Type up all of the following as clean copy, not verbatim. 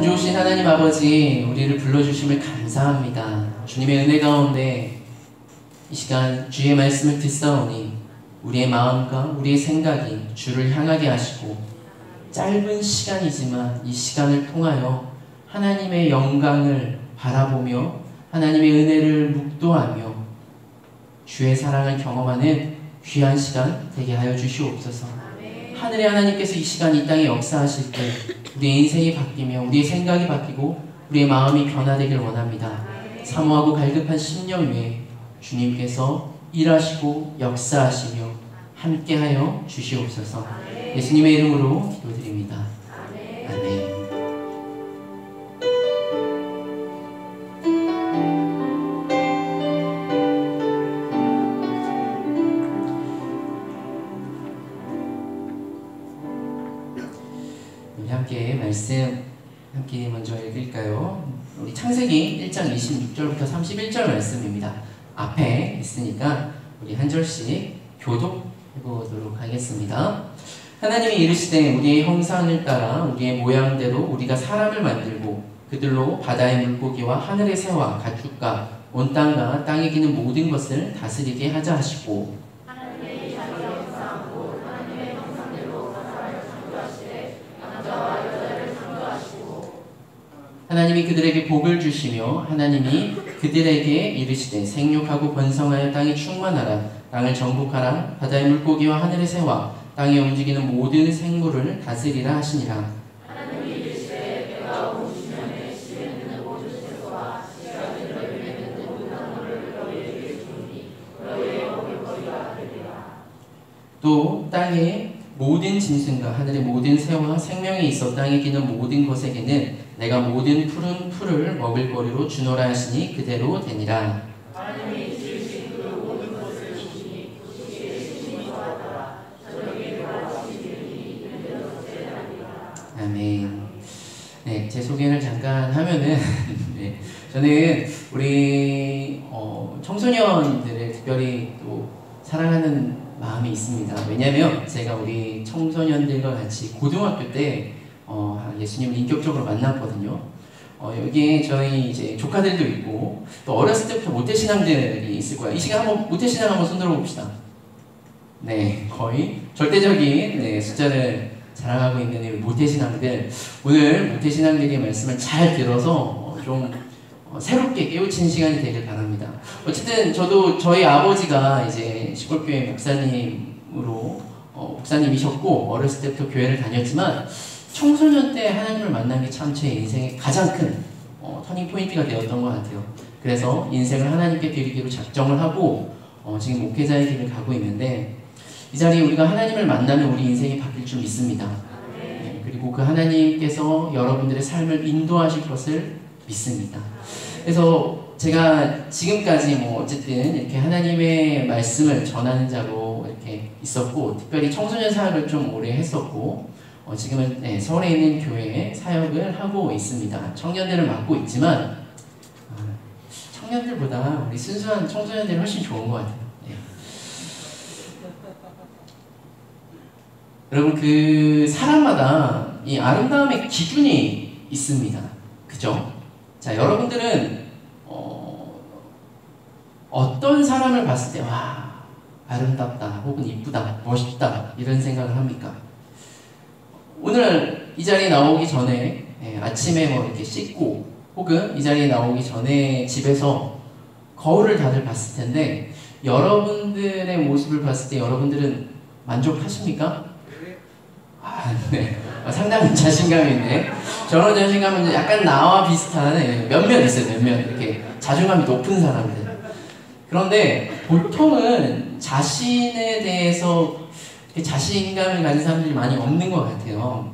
좋으신 하나님 아버지, 우리를 불러주심을 감사합니다. 주님의 은혜 가운데 이 시간 주의 말씀을 듣사오니 우리의 마음과 우리의 생각이 주를 향하게 하시고, 짧은 시간이지만 이 시간을 통하여 하나님의 영광을 바라보며 하나님의 은혜를 묵도하며 주의 사랑을 경험하는 귀한 시간 되게 하여 주시옵소서. 하늘의 하나님께서 이 시간 이 땅에 역사하실 때 우리의 인생이 바뀌며 우리의 생각이 바뀌고 우리의 마음이 변화되길 원합니다. 사모하고 갈급한 심령 위에 주님께서 일하시고 역사하시며 함께하여 주시옵소서. 예수님의 이름으로 기도드립니다. 아멘. 함께 말씀 함께 먼저 읽을까요? 우리 창세기 1장 26절부터 31절 말씀입니다. 앞에 있으니까 우리 한 절씩 교독해보도록 하겠습니다. 하나님이 이르시되 우리의 형상을 따라 우리의 모양대로 우리가 사람을 만들고 그들로 바다의 물고기와 하늘의 새와 가축과 온 땅과 땅에 기는 모든 것을 다스리게 하자 하시고, 하나님이 그들에게 복을 주시며 하나님이 그들에게 이르시되 생육하고 번성하여 땅에 충만하라. 땅을 정복하라. 바다의 물고기와 하늘의 새와 땅에 움직이는 모든 생물을 다스리라 하시니라. 하나님이 이르시되 내가 온 지면에 집에 있는 모든 채소와 씨가 들어 있는 모든 나무를 너희에게 주니 너희의 먹을거리가 되리라. 또 땅에 모든 짐승과 하늘의 모든 새와 생명이 있어 땅에 기는 모든 것에게는 내가 모든 푸른 풀을 먹을거리로 주노라 하시니 그대로 되니라. 하나님이 지으신 그 모든 것을 주시니 그의 신이 좋았더라. 저녁에 같이 이르니 이는 첫째 날이라. 아멘. 네, 제 소개를 잠깐 하면은 네, 저는 우리 청소년들을 특별히 또 사랑하는 마음이 있습니다. 왜냐하면 제가 우리 청소년들과 같이 고등학교 때 예수님을 인격적으로 만났거든요. 여기에 저희 이제 조카들도 있고 또 어렸을 때부터 모태신앙들이 있을 거야. 이 시간 한번 모태신앙 한번 손들어 봅시다. 네, 거의 절대적인 숫자를 자랑하고 있는 이 모태신앙들. 오늘 모태신앙들의 말씀을 잘 들어서 좀 새롭게 깨우치는 시간이 되길 바랍니다. 어쨌든 저도 저희 아버지가 이제 시골교회 목사님으로 목사님이셨고 어렸을 때부터 교회를 다녔지만 청소년 때 하나님을 만난 게 참 제 인생의 가장 큰 터닝 포인트가 되었던 것 같아요. 그래서 인생을 하나님께 드리기로 작정을 하고 지금 목회자의 길을 가고 있는데, 이 자리에 우리가 하나님을 만나면 우리 인생이 바뀔 줄 믿습니다. 그리고 그 하나님께서 여러분들의 삶을 인도하실 것을 믿습니다. 그래서 제가 지금까지 어쨌든 이렇게 하나님의 말씀을 전하는 자로 이렇게 있었고, 특별히 청소년 사역을 좀 오래 했었고, 지금은 서울에 있는 교회에 사역을 하고 있습니다. 청년들을 맡고 있지만 청년들보다 우리 순수한 청소년들이 훨씬 좋은 것 같아요. 네. 여러분, 그 사람마다 이 아름다움의 기준이 있습니다. 그죠? 자, 여러분들은 어떤 사람을 봤을 때 와, 아름답다 혹은 이쁘다 멋있다 이런 생각을 합니까? 오늘 이 자리에 나오기 전에 아침에 이렇게 씻고 혹은 이 자리에 나오기 전에 집에서 거울을 다들 봤을 텐데, 여러분들의 모습을 봤을 때 여러분들은 만족하십니까? 네. 상당히 자신감이 있네. 저런 자신감은 약간 나와 비슷한 몇몇 있어요. 몇몇 이렇게 자존감이 높은 사람들. 그런데 보통은 자신에 대해서 자신감을 가진 사람들이 많이 없는 것 같아요.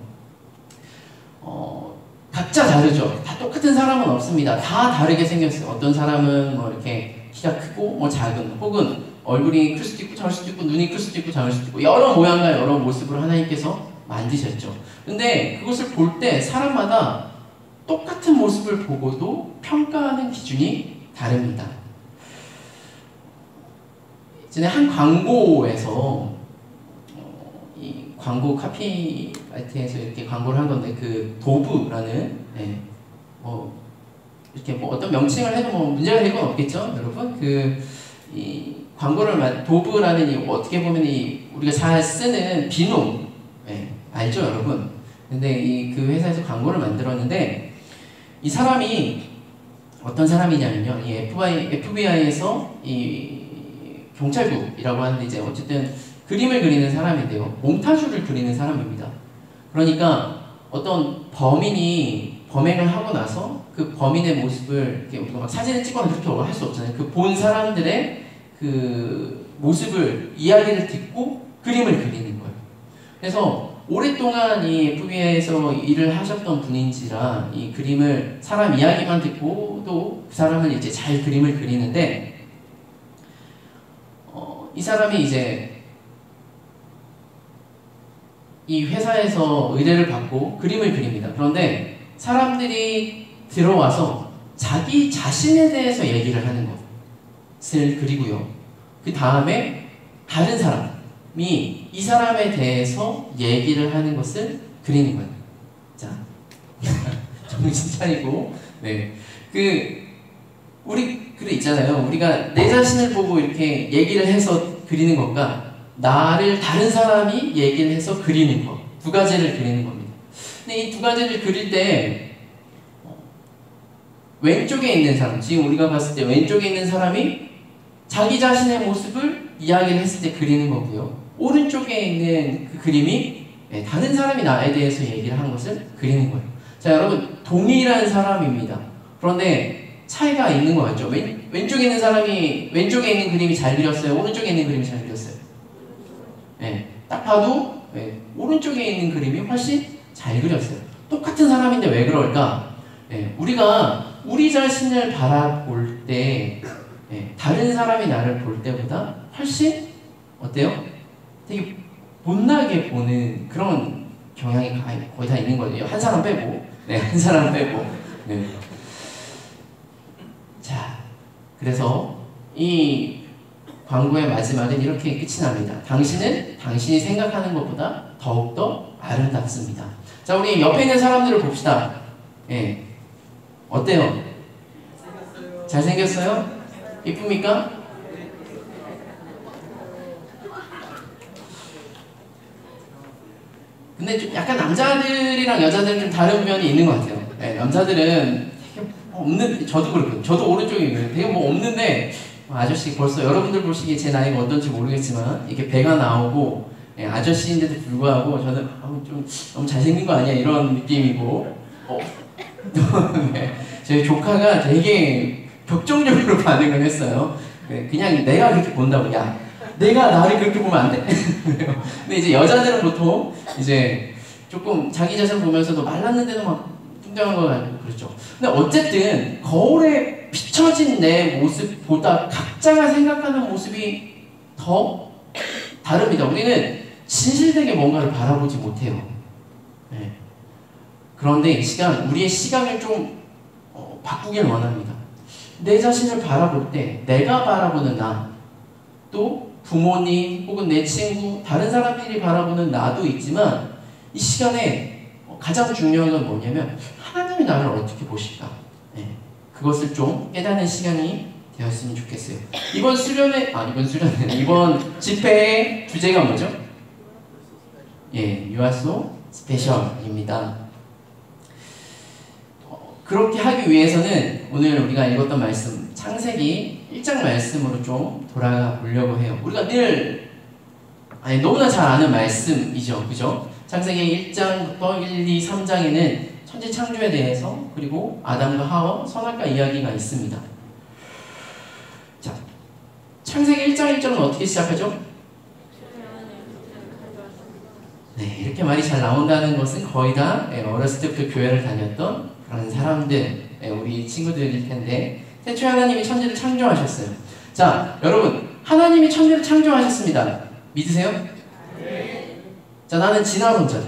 각자 다르죠. 다 똑같은 사람은 없습니다. 다 다르게 생겼어요. 어떤 사람은 이렇게 키가 크고 작은, 혹은 얼굴이 클 수도 있고 작을 수도 있고, 눈이 클 수도 있고 작을 수도 있고, 여러 모양과 여러 모습으로 하나님께서 만드셨죠. 근데 그것을 볼 때 사람마다 똑같은 모습을 보고도 평가하는 기준이 다릅니다. 전에 한 광고에서 이 광고 카피라이트에서 이렇게 광고를 한 건데 그 도브라는 이렇게 뭐 어떤 명칭을 해도 뭐 문제가 될 건 없겠죠, 여러분? 이 광고를 도브라는 이 어떻게 보면 우리가 잘 쓰는 비누 알죠, 여러분? 근데 그 회사에서 광고를 만들었는데 이 사람이 어떤 사람이냐면요, 이 FBI에서 이 경찰국이라고 하는데 이제 어쨌든 그림을 그리는 사람인데요, 몽타주를 그리는 사람입니다. 그러니까 어떤 범인이 범행을 하고 나서 그 범인의 모습을 이렇게 우리가 막 사진을 찍거나 그렇게 할 수 없잖아요. 그 본 사람들의 그 모습을 이야기를 듣고 그림을 그리는 거예요. 그래서 오랫동안 이 FBI에서 일을 하셨던 분인지라 이 그림을 사람 이야기만 듣고도 그 사람은 이제 잘 그림을 그리는데 이 사람이 이제 이 회사에서 의뢰를 받고 그림을 그립니다. 그런데 사람들이 들어와서 자기 자신에 대해서 얘기를 하는 것을 그리고요. 그 다음에 다른 사람이 이 사람에 대해서 얘기를 하는 것을 그리는 거예요. 자, 정신 차리고, 우리 있잖아요. 우리가 내 자신을 보고 이렇게 얘기를 해서 그리는 것과 나를 다른 사람이 얘기를 해서 그리는 것, 두 가지를 그리는 겁니다. 근데 이 두 가지를 그릴 때 왼쪽에 있는 사람, 지금 우리가 봤을 때 왼쪽에 있는 사람이 자기 자신의 모습을 이야기를 했을 때 그리는 거고요. 오른쪽에 있는 그 그림이 다른 사람이 나에 대해서 얘기를 한 것을 그리는 거예요. 자, 여러분, 동일한 사람입니다. 그런데 차이가 있는 것 같죠? 왼쪽에 있는 사람이 왼쪽에 있는 그림이 잘 그렸어요? 오른쪽에 있는 그림이 잘 그렸어요? 딱 봐도 오른쪽에 있는 그림이 훨씬 잘 그렸어요. 똑같은 사람인데 왜 그럴까? 우리가 우리 자신을 바라볼 때 다른 사람이 나를 볼 때보다 훨씬 어때요? 되게 못나게 보는 그런 경향이 거의 다 있는 거예요. 한 사람 빼고, 한 사람 빼고. 자, 그래서 이 광고의 마지막은 이렇게 끝이 납니다. 당신은 당신이 생각하는 것보다 더욱더 아름답습니다. 자, 우리 옆에 있는 사람들을 봅시다. 어때요? 잘생겼어요? 이쁩니까? 근데 좀 약간 남자들이랑 여자들은 좀 다른 면이 있는 것 같아요. 남자들은 되게 없는, 저도 그렇거든요. 저도 오른쪽에 되게 뭐 없는데 아저씨 벌써 여러분들 보시기에 제 나이가 어떤지 모르겠지만 이게 배가 나오고 아저씨인데도 불구하고 저는 좀 너무 잘생긴 거 아니야 이런 느낌이고 저희 조카가 되게 격정적으로 반응을 했어요. 그냥 내가 그렇게 본다고, 야 내가 나를 그렇게 보면 안 돼. 근데 이제 여자들은 보통 이제 조금 자기 자신 보면서도 말랐는데도 막 뚱뚱한 거 같고 그렇죠. 근데 어쨌든 거울에 비춰진 내 모습보다 각자가 생각하는 모습이 더 다릅니다. 우리는 진실되게 뭔가를 바라보지 못해요. 그런데 이 시간, 우리의 시각을 좀 바꾸길 원합니다. 내 자신을 바라볼 때 내가 바라보는 나, 또 부모님 혹은 내 친구, 다른 사람들이 바라보는 나도 있지만 이 시간에 가장 중요한 건 뭐냐면 하나님이 나를 어떻게 보실까? 그것을 좀 깨닫는 시간이 되었으면 좋겠어요. 이번 집회의 주제가 뭐죠? You are so special입니다. 그렇게 하기 위해서는 오늘 우리가 읽었던 말씀, 창세기 1장 말씀으로 좀 돌아가 보려고 해요. 우리가 늘 너무나 잘 아는 말씀이죠. 그죠? 창세기 1장부터 1, 2, 3장에는 천지 창조에 대해서 그리고 아담과 하와 선악과 이야기가 있습니다. 자, 창세기 1장 1절은 어떻게 시작하죠? 이렇게 말이 잘 나온다는 것은 거의 다 어렸을 때부터 교회를 다녔던 그런 사람들, 우리 친구들일 텐데, 태초에 하나님이 천지를 창조하셨어요. 자, 여러분, 하나님이 천지를 창조하셨습니다. 믿으세요? 네. 자, 나는 진화론자다.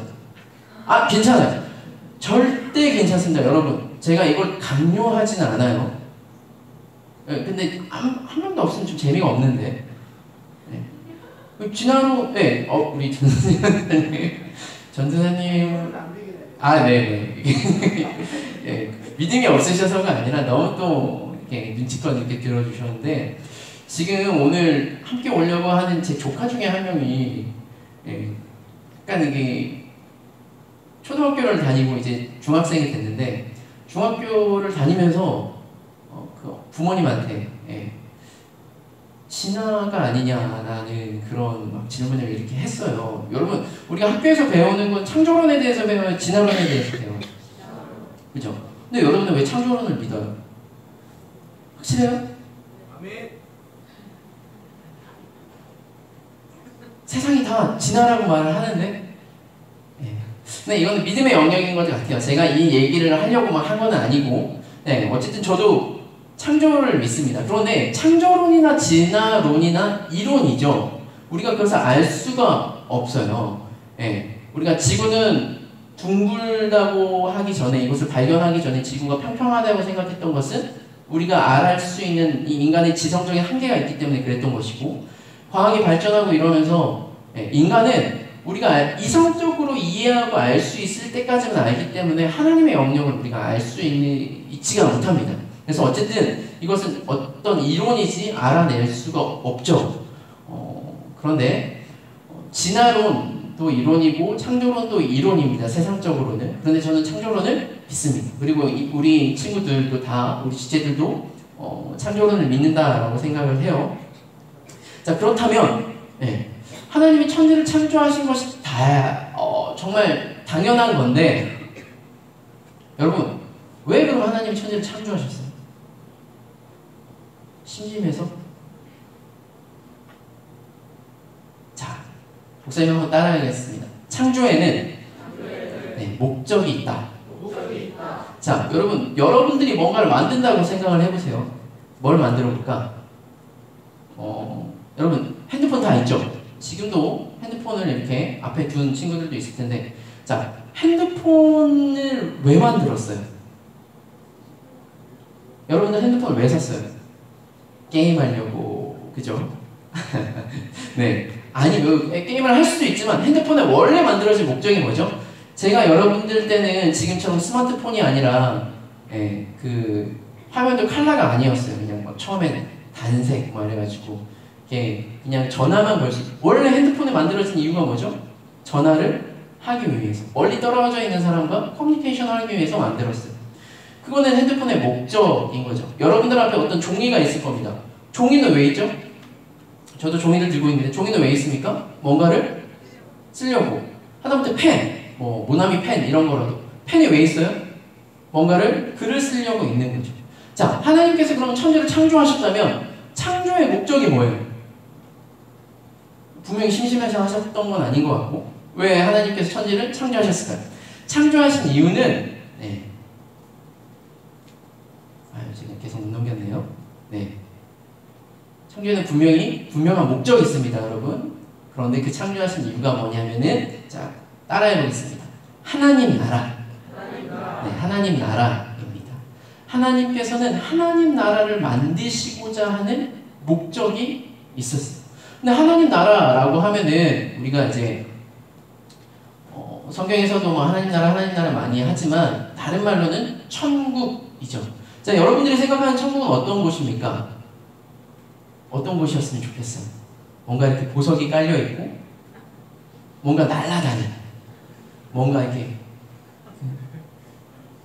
괜찮아요. 절대 괜찮습니다, 여러분. 제가 이걸 강요하진 않아요. 근데 한 명도 없으면 좀 재미가 없는데. 진화론, 네, 우리 전도사님, 아, 네네. 네, 믿음이 없으셔서가 아니라 너무 또 이렇게 눈치껏 이렇게 들어주셨는데, 지금 오늘 함께 오려고 하는 제 조카 중에 한 명이, 약간 이게 초등학교를 다니고 이제 중학생이 됐는데, 중학교를 다니면서 그 부모님한테 진화가 아니냐라는 그런 막 질문을 이렇게 했어요. 여러분, 우리가 학교에서 배우는 건 창조론에 대해서 배워요, 진화론에 대해서 배워요. 그죠? 근데 여러분은 왜 창조론을 믿어요? 확실해요? 아멘. 세상이 다 진화라고 말을 하는데, 근데 이거는 믿음의 영역인 것 같아요. 제가 이 얘기를 하려고 막 한 건 아니고, 어쨌든 저도 창조를 믿습니다. 그런데 창조론이나 진화론이나 이론이죠. 우리가 그것을 알 수가 없어요. 우리가 지구는 둥글다고 하기 전에, 이것을 발견하기 전에 지구가 평평하다고 생각했던 것은 우리가 알할 수 있는 이 인간의 지성적인 한계가 있기 때문에 그랬던 것이고, 과학이 발전하고 이러면서 인간은 우리가 이성적으로 이해하고 알 수 있을 때까지는 알기 때문에 하나님의 영역을 우리가 알 수 있지가 못합니다. 그래서 어쨌든 이것은 어떤 이론이지 알아낼 수가 없죠. 그런데 진화론도 이론이고 창조론도 이론입니다. 세상적으로는. 그런데 저는 창조론을 믿습니다. 그리고 우리 친구들도 다, 우리 지체들도 창조론을 믿는다라고 생각을 해요. 자, 그렇다면 하나님이 천지를 창조하신 것이 정말 당연한 건데, 여러분, 왜 그럼 하나님이 천지를 창조하셨어요? 심심해서? 자, 목사님 한번 따라하겠습니다. 창조에는 목적이 있다. 자, 여러분들이 뭔가를 만든다고 생각을 해보세요. 뭘 만들어 볼까? 여러분, 핸드폰 다 있죠? 지금도 핸드폰을 이렇게 앞에 둔 친구들도 있을 텐데, 자, 핸드폰을 왜 만들었어요? 여러분들 핸드폰을 왜 샀어요? 게임하려고, 그죠? 네. 아니, 게임을 할 수도 있지만 핸드폰의 원래 만들어진 목적이 뭐죠? 제가 여러분들 때는 지금처럼 스마트폰이 아니라 그 화면도 컬러가 아니었어요. 그냥 막 처음엔 단색 막 이래가지고 그냥 전화만 걸 수. 원래 핸드폰에 만들어진 이유가 뭐죠? 전화를 하기 위해서, 멀리 떨어져 있는 사람과 커뮤니케이션을 하기 위해서 만들었어요. 그거는 핸드폰의 목적인 거죠. 여러분들 앞에 어떤 종이가 있을 겁니다. 종이는 왜 있죠? 저도 종이를 들고 있는데 종이는 왜 있습니까? 뭔가를 쓰려고. 하다못해 펜, 모나미 펜 이런 거라도 펜이 왜 있어요? 뭔가를 글을 쓰려고 있는 거죠. 자, 하나님께서 그럼 천지를 창조하셨다면 창조의 목적이 뭐예요? 분명히 심심해서 하셨던 건 아닌 것 같고, 왜 하나님께서 천지를 창조하셨을까요? 창조하신 이유는 제가 계속 못 넘겼네요. 창조에는 분명한 목적이 있습니다, 여러분. 그런데 그 창조하신 이유가 뭐냐면은, 자, 따라해 보겠습니다. 하나님 나라. 하나님 나라입니다. 하나님께서는 하나님 나라를 만드시고자 하는 목적이 있었어요. 근데 하나님 나라라고 하면은 우리가 이제 성경에서도 뭐 하나님 나라 많이 하지만 다른 말로는 천국이죠. 자, 여러분들이 생각하는 천국은 어떤 곳입니까? 어떤 곳이었으면 좋겠어요? 뭔가 이렇게 보석이 깔려 있고, 뭔가 날아다니는, 뭔가 이렇게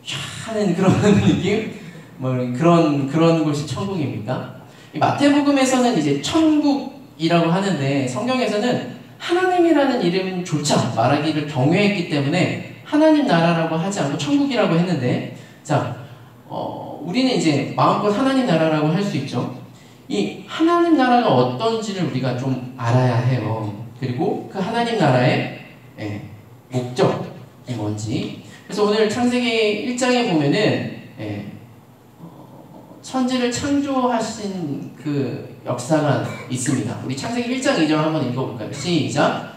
샤 하는 그런 느낌? 그런 곳이 천국입니까? 이 마태복음에서는 이제 천국이라고 하는데, 성경에서는 하나님이라는 이름조차 말하기를 경외했기 때문에 하나님 나라라고 하지 않고 천국이라고 했는데, 자, 우리는 이제 마음껏 하나님 나라라고 할 수 있죠. 이 하나님 나라가 어떤지를 우리가 좀 알아야 해요. 그리고 그 하나님 나라의 목적이 뭔지. 그래서 오늘 창세기 1장에 보면은 천지를 창조하신 그 역사가 있습니다. 우리 창세기 1장 2절 한번 읽어볼까요? 시작.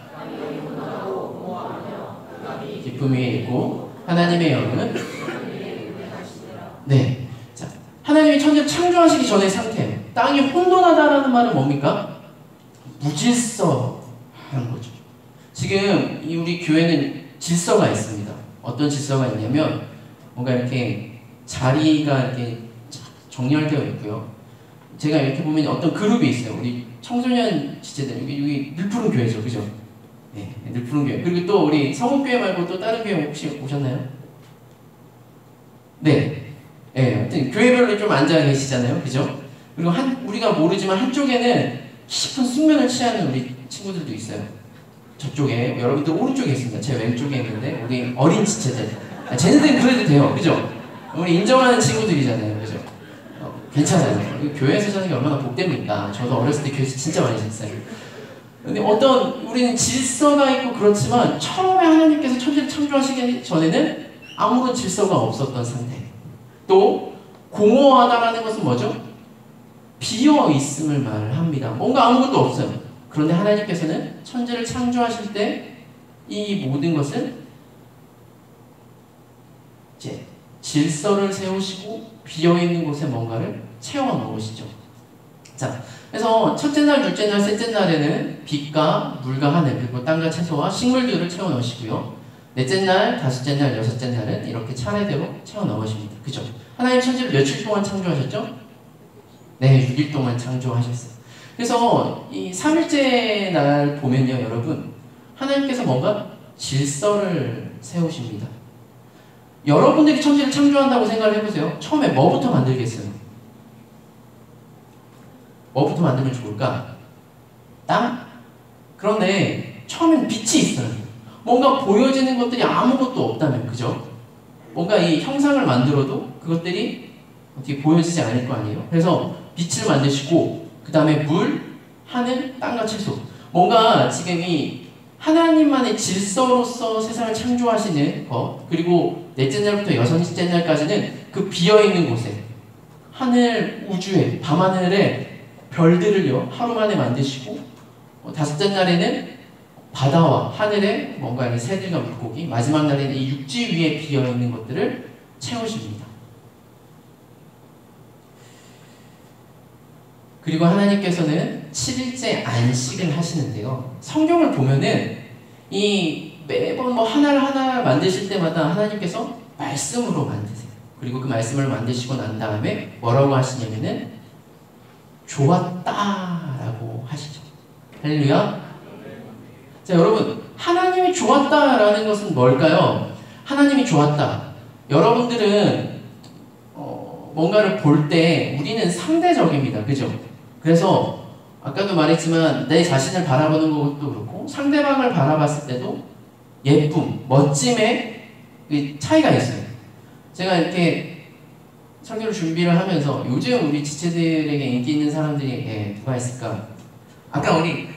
기쁨 위에 있고 하나님의 영은 자, 하나님이 천지를 창조하시기 전의 상태. 땅이 혼돈하다라는 말은 뭡니까? 무질서 하는 거죠. 지금 우리 교회는 질서가 있습니다. 어떤 질서가 있냐면 뭔가 이렇게 자리가 이렇게 정렬되어 있고요. 제가 이렇게 보면 어떤 그룹이 있어요. 우리 청소년 지체들 여기 늘푸른 교회죠, 그죠? 네, 늘푸른 교회. 그리고 또 우리 성읍교회 말고 또 다른 교회 혹시 오셨나요? 네, 네, 아무튼 교회별로 좀 앉아 계시잖아요, 그죠? 그리고 우리가 모르지만 한쪽에는 깊은 숙면을 취하는 우리 친구들도 있어요. 저쪽에 여러분들 오른쪽에 있습니다. 제 왼쪽에 있는데 우리 어린 지체들. 쟤네들은 그래도 돼요, 그죠? 우리 인정하는 친구들이잖아요, 그죠? 괜찮아요. 교회에서 사는 게 얼마나 복됩니까? 저도 어렸을 때 교회에서 진짜 많이 잤어요. 근데 우리는 질서가 있고 그렇지만 처음에 하나님께서 천지를 창조하시기 전에는 아무런 질서가 없었던 상태. 또 공허하다라는 것은 뭐죠? 비어 있음을 말합니다. 뭔가 아무것도 없어요. 그런데 하나님께서는 천지를 창조하실 때 이 모든 것은 이제 질서를 세우시고 비어있는 곳에 뭔가를 채워 넣으시죠. 자, 그래서 첫째 날, 둘째 날, 셋째 날에는 빛과 물과 하늘, 그리고 땅과 채소와 식물들을 채워 넣으시고요. 넷째 날, 다섯째 날, 여섯째 날은 이렇게 차례대로 채워 넣으십니다. 그죠? 하나님 천지를 며칠 동안 창조하셨죠? 네, 6일 동안 창조하셨어요. 그래서 이 3일째 날 보면요, 여러분, 하나님께서 뭔가 질서를 세우십니다. 여러분들이 천지를 창조한다고 생각을 해보세요. 처음에 뭐부터 만들겠어요? 뭐부터 만들면 좋을까? 땅? 그런데 처음엔 빛이 있어요. 뭔가 보여지는 것들이 아무것도 없다면, 그죠? 뭔가 이 형상을 만들어도 그것들이 어떻게 보여지지 않을 거 아니에요? 그래서 빛을 만드시고 그 다음에 물, 하늘, 땅과 채소. 뭔가 지금 이 하나님만의 질서로서 세상을 창조하시는 것, 그리고 넷째 날부터 여섯째 날까지는 그 비어있는 곳에 하늘, 우주에, 밤하늘에 별들을요 하루 만에 만드시고, 다섯째 날에는 바다와 하늘에 뭔가 새들과 물고기, 마지막 날에는 이 육지 위에 비어있는 것들을 채우십니다. 그리고 하나님께서는 7일째 안식을 하시는데요. 성경을 보면은 매번 하나를 만드실 때마다 하나님께서 말씀으로 만드세요. 그리고 그 말씀을 만드시고 난 다음에 뭐라고 하시냐면은 좋았다라고 하시죠. 할렐루야. 자, 여러분, 하나님이 좋았다라는 것은 뭘까요? 하나님이 좋았다. 여러분들은 뭔가를 볼 때 우리는 상대적입니다. 그죠? 그래서 아까도 말했지만 내 자신을 바라보는 것도 그렇고 상대방을 바라봤을 때도 예쁨, 멋짐의 차이가 있어요. 제가 이렇게 설교를 준비를 하면서 요즘 우리 지체들에게 인기 있는 사람들이 누가 있을까? 아까 우리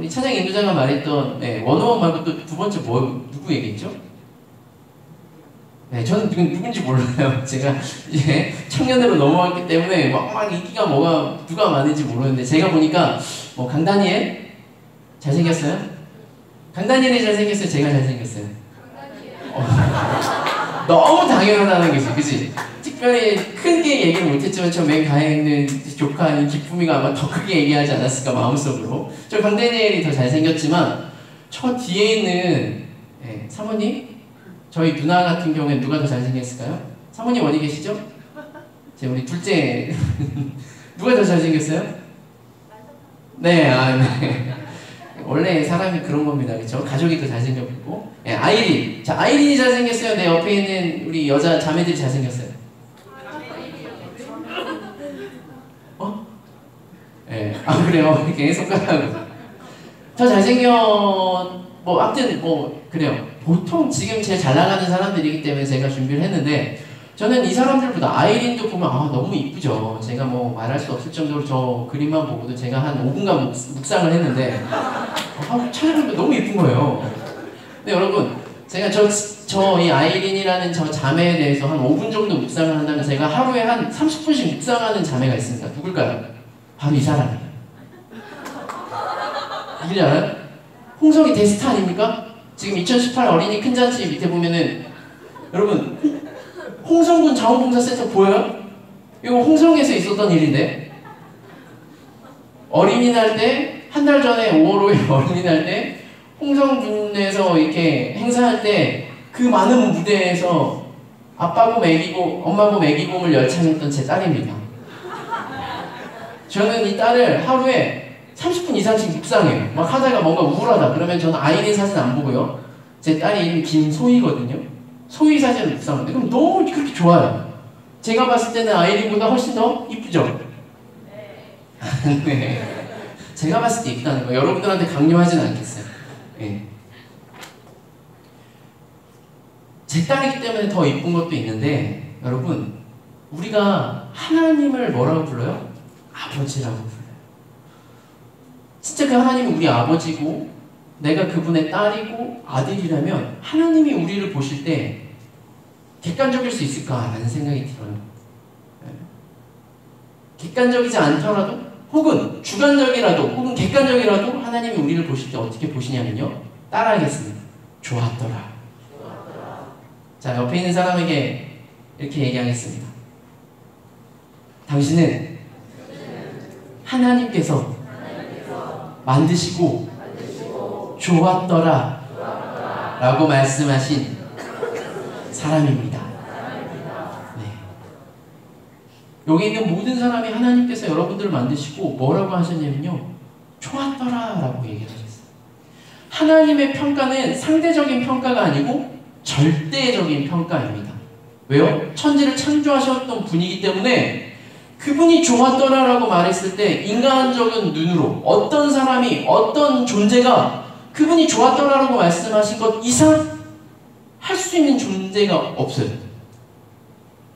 차장 인도자가 말했던 원어원 말고 또 두 번째 누구 얘기했죠? 네, 저는 누군지 몰라요. 제가 이제 청년으로 넘어왔기 때문에 막 인기가 누가 많은지 모르는데 제가 보니까 강다니엘 잘생겼어요? 강다니엘이 잘생겼어요? 제가 잘생겼어요? 너무 당연하다는 거지, 그치? 특별히 크게 얘기를 못했지만 저 맨 가에 있는 조카 기쁨이가 아마 더 크게 얘기하지 않았을까 마음속으로. 저 강다니엘이 더 잘생겼지만 저 뒤에 있는 사모님? 저희 누나 같은 경우엔 누가 더 잘생겼을까요? 사모님 어디 계시죠? 우리 둘째 누가 더 잘생겼어요? 네, 네. 원래 사람이 그런 겁니다, 그렇죠? 가족이 더 잘생겼고, 아이린. 자, 아이린이 잘생겼어요. 내 옆에 있는 우리 여자 자매들이 잘생겼어요. 그래요. 이렇게 손가락으로. 더 아무튼 그래요. 보통 지금 제일 잘 나가는 사람들이기 때문에 제가 준비를 했는데 저는 이 사람들보다 아이린도 보면 너무 이쁘죠. 제가 말할 수 없을 정도로 저 그림만 보고도 제가 한 5분간 묵상을 했는데 찾아보면 너무 이쁜 거예요. 근데 여러분, 제가 이 아이린이라는 저 자매에 대해서 한 5분 정도 묵상을 한다면 제가 하루에 한 30분씩 묵상하는 자매가 있습니다. 누굴까요? 바로 이 사람이에요. 누구지 알아요? 홍성이 데스타 아닙니까? 지금 2018 어린이 큰 잔치 밑에 보면은 여러분 홍성군 자원봉사센터 보여요? 이거 홍성에서 있었던 일인데 어린이날 때 한 달 전에 5월 5일 어린이날 때 홍성준에서 이렇게 행사할 때 그 많은 무대에서 아빠 봄 애기 봄, 엄마 봄 애기 봄을 열창했던 제 딸입니다. 저는 이 딸을 하루에 30분 이상씩 묵상해요. 막 하다가 뭔가 우울하다 그러면 저는 아이린 사진 안 보고요. 제 딸이 이름이 김소희거든요. 소희 사진을 묵상하는데 그럼 너무 그렇게 좋아요. 제가 봤을 때는 아이린보다 훨씬 더 이쁘죠? 네. 제가 봤을 때 이쁘다는 거 여러분들한테 강요하진 않겠어요. 네. 제 딸이기 때문에 더 이쁜 것도 있는데 여러분 우리가 하나님을 뭐라고 불러요? 아버지라고 불러요. 진짜 그 하나님이 우리 아버지고 내가 그분의 딸이고 아들이라면 하나님이 우리를 보실 때 객관적일 수 있을까라는 생각이 들어요. 객관적이지 않더라도 혹은 주관적이라도 혹은 객관적이라도 하나님이 우리를 보실 때 어떻게 보시냐면요. 따라하겠습니다. 좋았더라. 자, 옆에 있는 사람에게 이렇게 얘기하겠습니다. 당신은 하나님께서 만드시고 좋았더라 라고 말씀하신 사람입니다. 네. 여기 있는 모든 사람이 하나님께서 여러분들을 만드시고 뭐라고 하셨냐면요. 좋았더라 라고 얘기를 하셨어요. 하나님의 평가는 상대적인 평가가 아니고 절대적인 평가입니다. 왜요? 천지를 창조하셨던 분이기 때문에 그분이 좋았더라라고 말했을 때 인간적인 눈으로 어떤 사람이 어떤 존재가 그분이 좋았더라라고 말씀하신 것 이상 할 수 있는 존재가 없어요.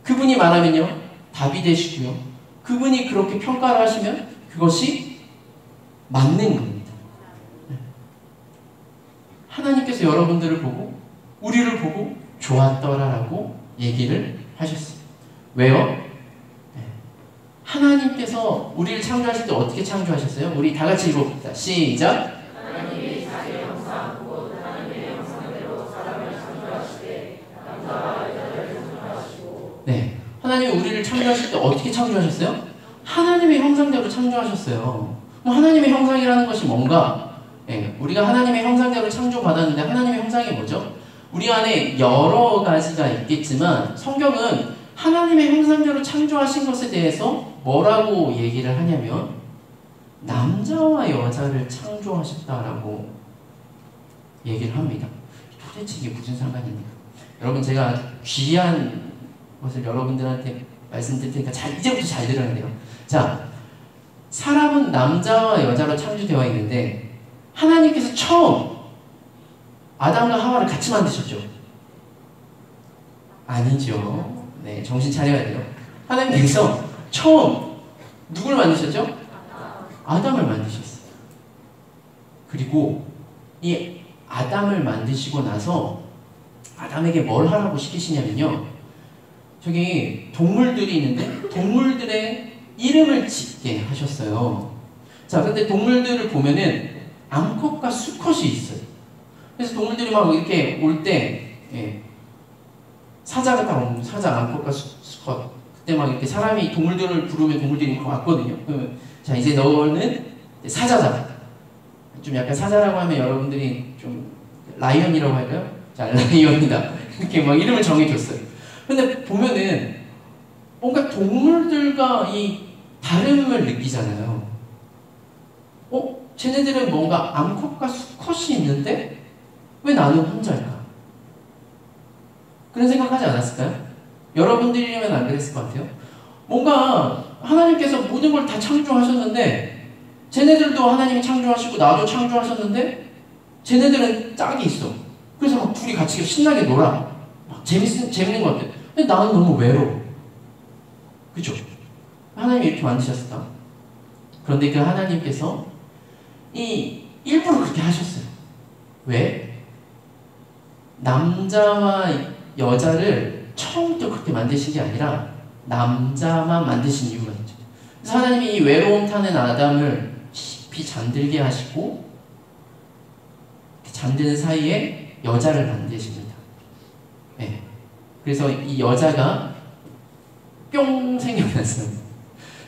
그분이 말하면요 답이 되시고요. 그분이 그렇게 평가를 하시면 그것이 맞는 겁니다. 하나님께서 여러분들을 보고 우리를 보고 좋았더라라고 얘기를 하셨어요. 왜요? 하나님께서 우리를 창조하실 때 어떻게 창조하셨어요? 우리 다 같이 읽어봅시다. 시작! 하나님이 자기의 형상 곧 하나님의 형상대로 사람을 창조하실 때 남자와 여자를 창조하시고 네, 하나님이 우리를 창조하실 때 어떻게 창조하셨어요? 하나님의 형상대로 창조하셨어요. 하나님의 형상이라는 것이 뭔가? 네, 우리가 하나님의 형상대로 창조받았는데 하나님의 형상이 뭐죠? 우리 안에 여러 가지가 있겠지만 성경은 하나님의 형상대로 창조하신 것에 대해서 뭐라고 얘기를 하냐면 남자와 여자를 창조하셨다라고 얘기를 합니다. 도대체 이게 무슨 상관입니까? 여러분 제가 아주 귀한 것을 여러분들한테 말씀드릴 테니까 이제부터 잘 들어야 돼요. 자, 사람은 남자와 여자로 창조되어 있는데 하나님께서 처음 아담과 하와를 같이 만드셨죠? 아니죠. 네, 정신 차려야 돼요. 하나님께서 처음 누굴 만드셨죠? 아담을 만드셨어요. 그리고 이 아담을 만드시고 나서 아담에게 뭘 하라고 시키시냐면요. 저기 동물들이 있는데 동물들의 이름을 짓게 하셨어요. 자, 근데 동물들을 보면은 암컷과 수컷이 있어요. 그래서 동물들이 막 이렇게 올 때, 예, 사자가 딱 오면 사자, 암컷과 수컷. 그때 막 이렇게 사람이 동물들을 부르면 동물들이 막 왔거든요. 그러면 자, 이제 너는 사자다. 좀 약간 사자라고 하면 여러분들이 좀 라이언이라고 할까요? 자, 라이언이다. 이렇게 막 이름을 정해줬어요. 근데 보면은 뭔가 동물들과 이 다름을 느끼잖아요. 쟤네들은 뭔가 암컷과 수컷이 있는데 왜 나는 혼자일까? 그런 생각하지 않았을까요? 여러분들이면 안 그랬을 것 같아요. 뭔가 하나님께서 모든 걸 다 창조하셨는데 쟤네들도 하나님이 창조하시고 나도 창조하셨는데 쟤네들은 짝이 있어. 그래서 막 둘이 같이 신나게 놀아. 막 재밌는 것 같아. 근데 나는 너무 외로워. 그죠? 하나님이 이렇게 만드셨을까? 그런데 그 하나님께서 일부러 그렇게 하셨어요. 왜? 남자와 여자를 처음부터 그렇게 만드신 게 아니라 남자만 만드신 이유가 있죠. 그래서 하나님이 이 외로움 타는 아담을 깊이 잠들게 하시고 잠드는 사이에 여자를 만드십니다. 네. 그래서 이 여자가 뿅 생겨났어요.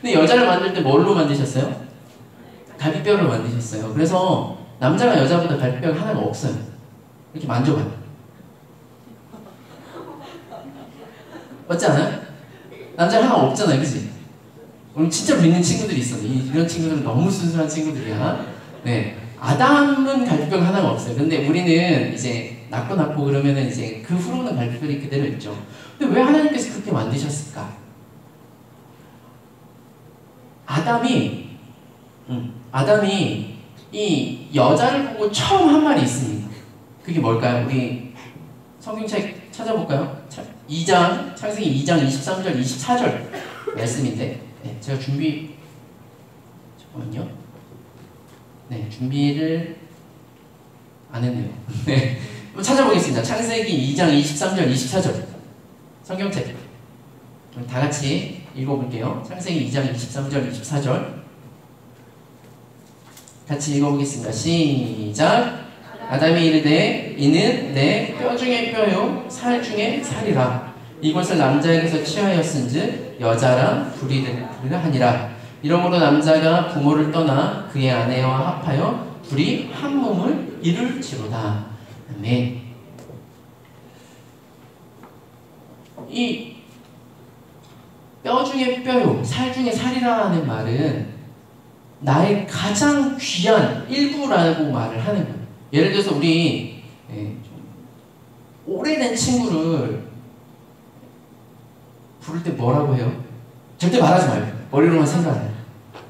근데 여자를 만들 때 뭘로 만드셨어요? 갈비뼈를 만드셨어요. 그래서 남자가 여자보다 갈비뼈가 하나가 없어요. 이렇게 만져봐요. 맞지 않아요? 남자가 하나 없잖아요, 그치? 우리 진짜 믿는 친구들이 있어. 이런 친구들은 너무 순수한 친구들이야. 네, 아담은 갈비뼈가 하나가 없어요. 근데 우리는 이제 낳고 그러면은 이제 그 후로는 갈비뼈이 그대로 있죠. 근데 왜 하나님께서 그렇게 만드셨을까? 아담이 이 여자를 보고 처음 한 말이 있습니다. 그게 뭘까요? 우리 성경책 찾아볼까요? 2장, 창세기 2장 23절, 24절 말씀인데, 네, 제가 잠깐만요. 네, 준비를 안 했네요. 네, 한번 찾아보겠습니다. 창세기 2장 23절, 24절 성경책 다 같이 읽어볼게요. 창세기 2장 23절, 24절 같이 읽어보겠습니다. 시작. 아담이 이르되 이는 내 뼈 중에 뼈요 살 중에 살이라. 이것을 남자에게서 취하였은즉 여자라 부리라 하니라. 이러므로 남자가 부모를 떠나 그의 아내와 합하여 둘이 한 몸을 이룰지로다. 아멘. 이 뼈 중에 뼈요 살 중에 살이라는 말은 나의 가장 귀한 일부라고 말을 하는 거예요. 예를 들어서 우리 좀 오래된 친구를 부를 때 뭐라고 해요? 절대 말하지 말고 머리로만 생각해요.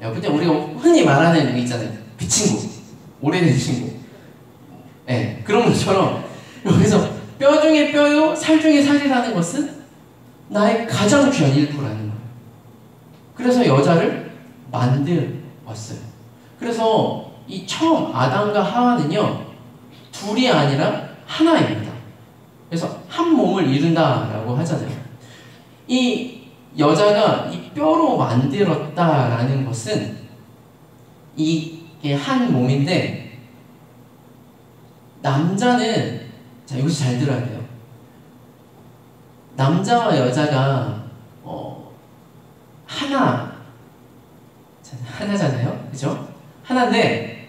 근데 우리가 흔히 말하는 거 있잖아요. 그 친구, 오래된 친구. 네, 그런 것처럼 여기서 뼈 중에 뼈요 살 중에 살이라는 것은 나의 가장 귀한 일부라는 거예요. 그래서 여자를 만들었어요. 그래서 이 처음 아담과 하와는요 둘이 아니라 하나입니다. 그래서 한 몸을 이룬다라고 하잖아요. 이 여자가 이 뼈로 만들었다라는 것은 이게 한 몸인데, 남자는, 자 여기서 잘 들어야 돼요. 남자와 여자가 하나잖아요, 그죠? 하나인데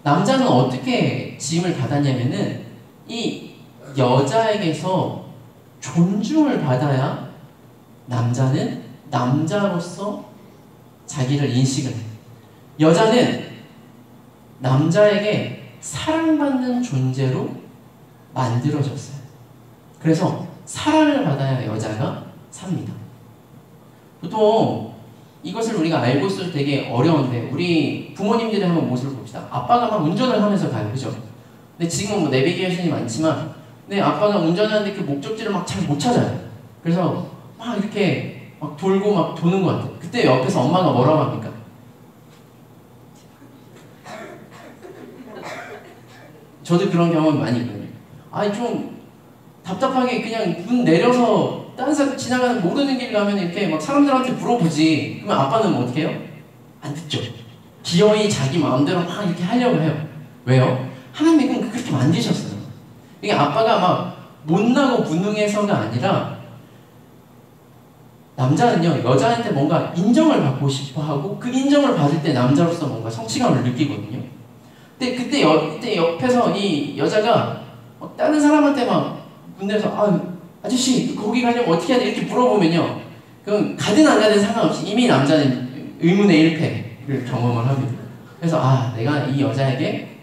남자는 어떻게 지음을 받았냐면은 이 여자에게서 존중을 받아야 남자는 남자로서 자기를 인식을 해요. 여자는 남자에게 사랑받는 존재로 만들어졌어요. 그래서 사랑을 받아야 여자가 삽니다. 보통 이것을 우리가 알고 있어도 되게 어려운데, 우리 부모님들의 한번 모습을 봅시다. 아빠가 막 운전을 하면서 가요, 그죠? 근데 지금은 뭐 내비게이션이 많지만, 근데 아빠가 운전하는데 그 목적지를 막 잘 못 찾아요. 그래서 막 이렇게 막 돌고 막 도는 것 같아요. 그때 옆에서 엄마가 뭐라고 합니까? 저도 그런 경험이 많이 있거든요. 좀 답답하게 그냥 문 내려서 다른 사람 지나가는 모르는 길 가면 이렇게 막 사람들한테 물어보지. 그러면 아빠는 뭐 어떻게 해요? 안 듣죠. 기어이 자기 마음대로 막 이렇게 하려고 해요. 왜요? 하나님이 그렇게 만드셨어요. 이게 아빠가 막 못나고 무능해서가 아니라, 남자는요 여자한테 뭔가 인정을 받고 싶어 하고, 그 인정을 받을 때 남자로서 뭔가 성취감을 느끼거든요. 근데 그때 옆에서 이 여자가 다른 사람한테 막 문대서 아저씨 거기 가려면 어떻게 해야 돼? 이렇게 물어보면요, 그럼 가든 안 가든 상관없이 이미 남자는 의문의 일패를 경험을 합니다. 그래서 내가 이 여자에게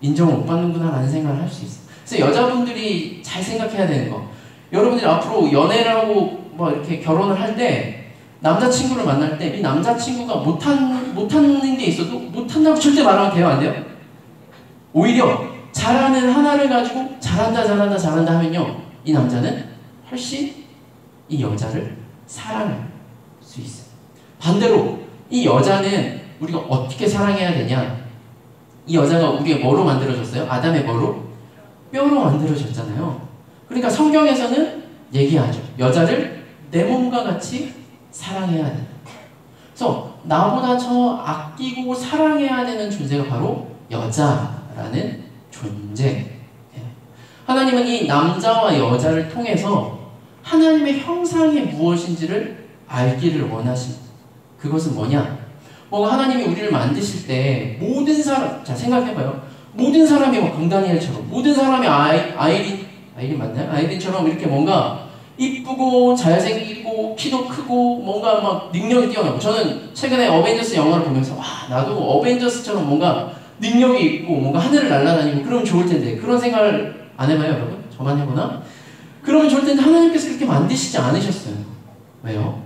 인정을 못 받는구나 라는 생각을 할 수 있어요. 그래서 여자분들이 잘 생각해야 되는 거, 여러분들이 앞으로 연애를 하고 뭐 이렇게 결혼을 할 때 남자친구를 만날 때 이 남자친구가 못하는 게 있어도 못한다고 절대 말하면 돼요, 안 돼요? 오히려 잘하는 하나를 가지고 잘한다 하면요, 이 남자는 훨씬 이 여자를 사랑할 수 있어요. 반대로 이 여자는 우리가 어떻게 사랑해야 되냐? 이 여자가 우리의 뭐로 만들어졌어요? 아담의 뭐로? 뼈로 만들어졌잖아요. 그러니까 성경에서는 얘기하죠. 여자를 내 몸과 같이 사랑해야 된다. 그래서 나보다 더 아끼고 사랑해야 되는 존재가 바로 여자라는 존재. 하나님은 이 남자와 여자를 통해서 하나님의 형상이 무엇인지를 알기를 원하십니다. 그것은 뭐냐? 뭔가 하나님이 우리를 만드실 때 모든 사람, 자 생각해봐요. 모든 사람이 뭐 강다니엘처럼, 모든 사람이 아이린 맞나요? 아이린처럼 이렇게 뭔가 이쁘고 잘생기고 키도 크고 뭔가 막 능력이 뛰어나고, 저는 최근에 어벤져스 영화를 보면서 와 나도 어벤져스처럼 뭔가 능력이 있고 뭔가 하늘을 날아다니고 그러면 좋을 텐데, 그런 생각을 안 해봐요 여러분? 저만 해보나? 그러면 좋을 텐데 하나님께서 그렇게 만드시지 않으셨어요. 왜요?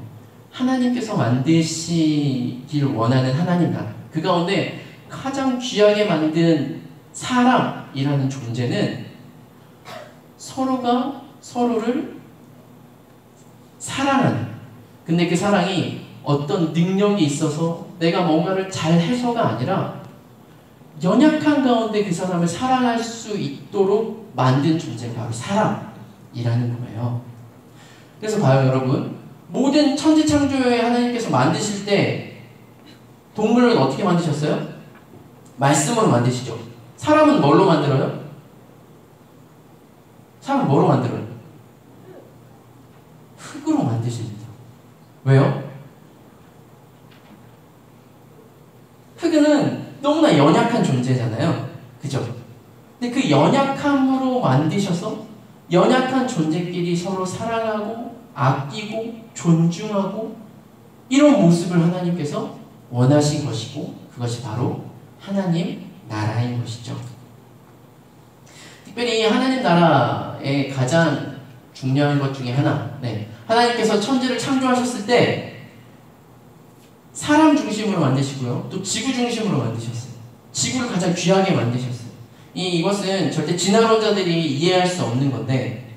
하나님께서 만드시길 원하는 하나님 나라, 그 가운데 가장 귀하게 만든 사람이라는 존재는 서로가 서로를 사랑하는, 근데 그 사랑이 어떤 능력이 있어서 내가 뭔가를 잘 해서가 아니라 연약한 가운데 그 사람을 사랑할 수 있도록 만든 존재가 바로 사람이라는 거예요. 그래서 봐요 여러분, 모든 천지창조에 하나님께서 만드실 때 동물은 어떻게 만드셨어요? 말씀으로 만드시죠. 사람은 뭘로 만들어요? 사람은 뭐로 만들어요? 흙으로 만드십니다. 왜요? 흙은 너무나 연약한 존재잖아요. 그죠? 근데 그 연약함으로 만드셔서 연약한 존재끼리 서로 사랑하고 아끼고 존중하고 이런 모습을 하나님께서 원하신 것이고, 그것이 바로 하나님 나라인 것이죠. 특별히 하나님 나라의 가장 중요한 것 중에 하나, 하나님께서 천지를 창조하셨을 때 사람 중심으로 만드시고요, 또 지구 중심으로 만드셨어요. 지구를 가장 귀하게 만드셨어요. 이것은 절대 진화론자들이 이해할 수 없는 건데,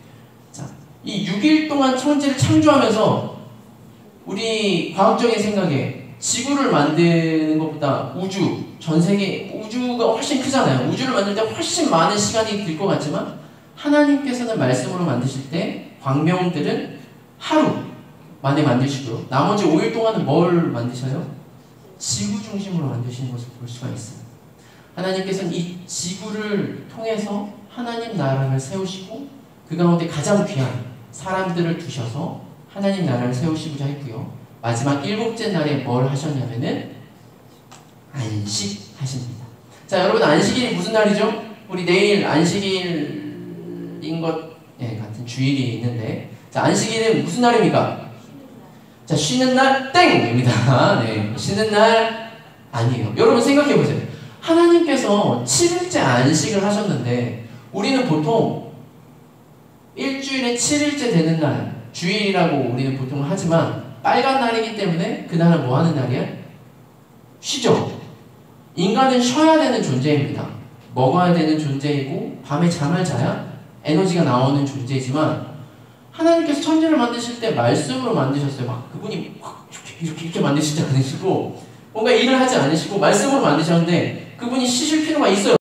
자, 이 6일 동안 천지를 창조하면서 우리 과학적인 생각에 지구를 만드는 것보다 우주, 전 세계 우주가 훨씬 크잖아요. 우주를 만들 때 훨씬 많은 시간이 들 것 같지만 하나님께서는 말씀으로 만드실 때 광명들은 하루 만에 만드시고요, 나머지 5일 동안은 뭘 만드셔요? 지구 중심으로 만드시는 것을 볼 수가 있어요. 하나님께서는 이 지구를 통해서 하나님 나라를 세우시고 그 가운데 가장 귀한 사람들을 두셔서 하나님 나라를 세우시고자 했고요, 마지막 7째 날에 뭘 하셨냐면은 안식하십니다. 자 여러분, 안식일이 무슨 날이죠? 우리 내일 안식일인 것 같은 주일이 있는데, 자 안식일은 무슨 날입니까? 자 쉬는 날 땡입니다. 쉬는 날 아니에요. 여러분 생각해 보세요. 하나님께서 7일째 안식을 하셨는데 우리는 보통 일주일에 7일째 되는 날 주일이라고 우리는 보통 하지만, 빨간 날이기 때문에 그날은 뭐 하는 날이야? 쉬죠. 인간은 쉬어야 되는 존재입니다. 먹어야 되는 존재이고 밤에 잠을 자야 에너지가 나오는 존재이지만, 하나님께서 천지를 만드실 때 말씀으로 만드셨어요. 막 그분이 이렇게 만드시지 않으시고 뭔가 일을 하지 않으시고 말씀으로 만드셨는데 그분이 쉬실 필요가 있어요?